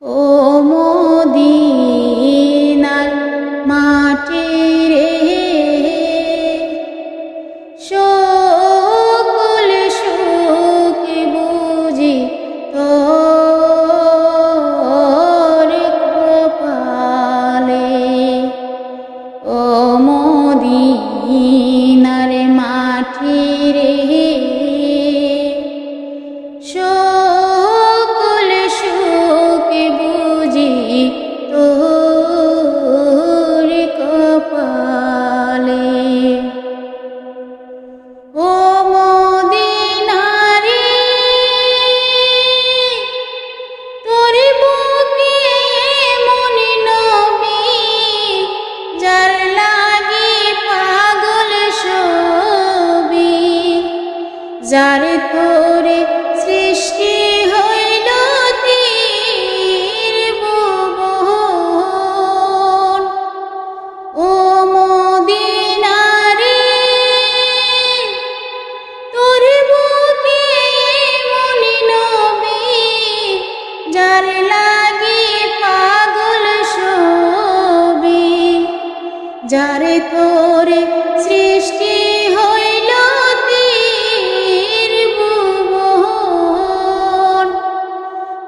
ও মদিনার মাটি রে, সকল সুখ বুঝি তোর কপালে। ও মদিনার মাটি রে, সকল সুখ বুঝি তোর কপালে। ও মদিনারে, তোর বুকে এমন নবী, যার লাগি পাগল সবই, যার তোরে সৃষ্টি হইল ত্রিভুবন। ও মদিনারে, তোর বুকে এমন নবী, যার লাগি পাগল সবই, যার তোরে সৃষ্টি হইল ত্রিভুবন।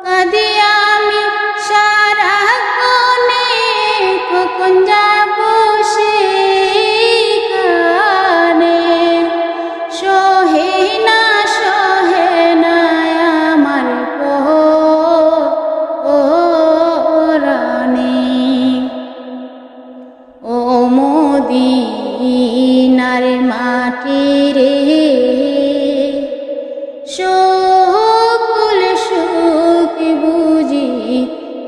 কাঁদি আমি সারাক্ষণে, কখন যাব সেখানে। সহে না আমার পরাণে। ও মদিনার মাটি রে, সকল সুখ বুঝি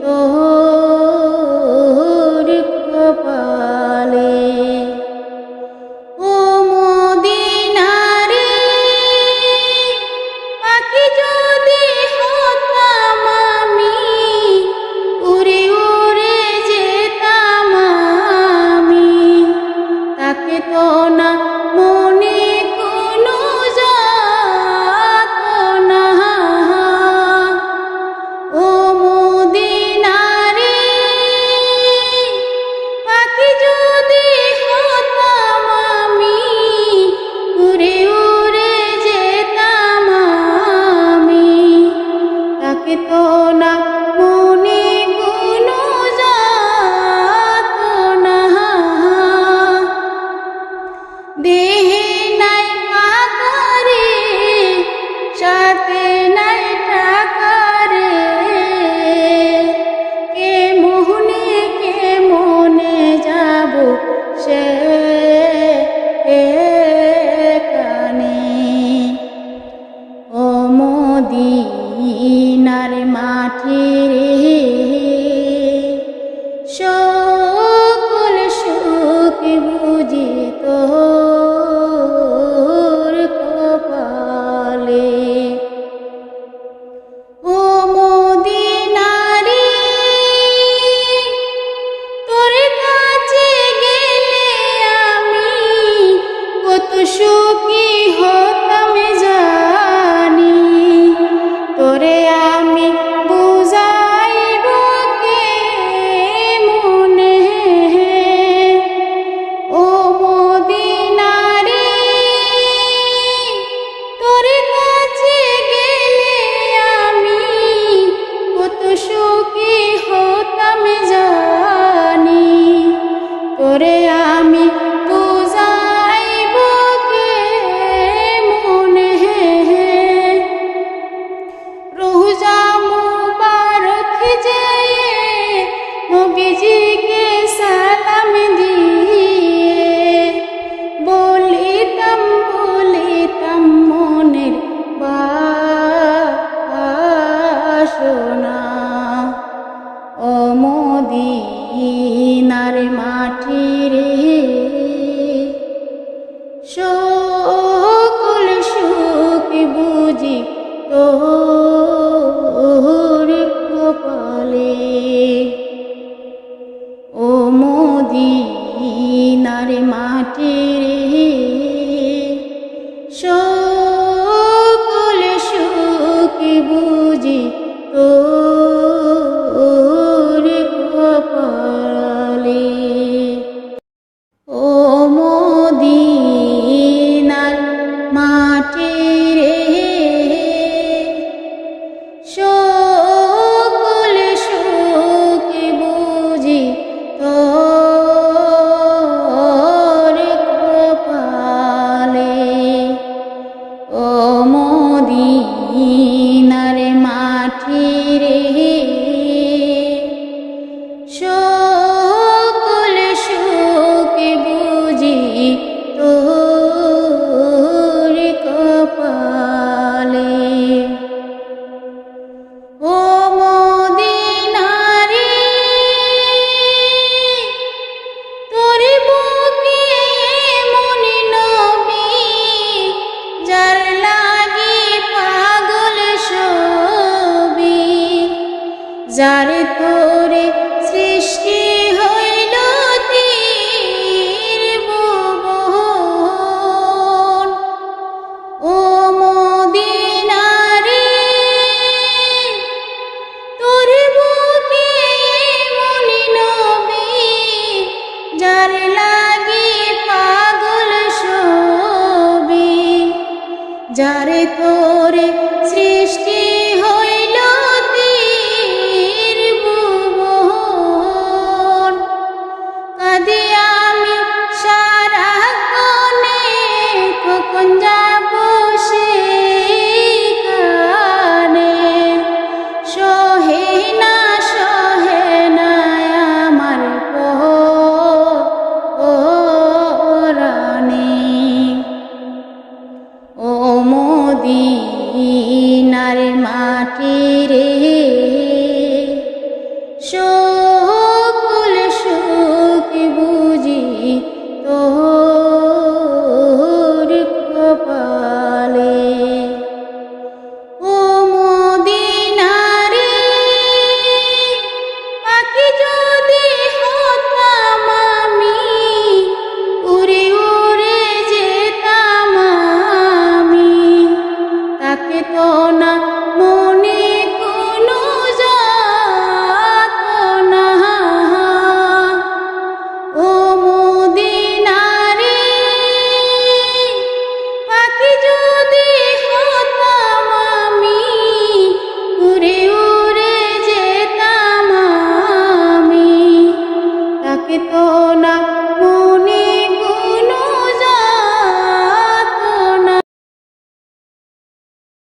তোর কপালে। ও মদিনারে, পাখি যদি হতাম আমি, উড়ে উড়ে যেতাম আমি, তাকে তো না মনে কোনো যাতনা। ও মদিনারে, পাখি যদি হতাম আমি, উড়ে উড়ে যেতাম আমি, তাকে তো না মনে কোনো যাতনা। দেহে নাই আকারে, সাথে নাই টাকা রে, কে মনে যাব সেখানে। ও মদিনার মাটি রে, সকল সুখ বুঝি তোর কপালে। ও মদিনারে, তোর কাছে গেলে আমি কত সুখী হতাম জানি, তোরে আমি বুঝাইব কেমনে। ও মদিনারে, তোর কাছে গেলে আমি কত সুখী হতাম জানি, তোরে আমি বুঝাইব কেমনে। রোজা মুবারক যেয়ে নবীজিকে সালাম দিয়ে, বলিতাম মনের বাসনা। ও মদিনার মাটি রে, সকল সুখ বুঝি তোর কপালে। ও মদিনার মাটি রে, সকল সুখ বুঝি তো তো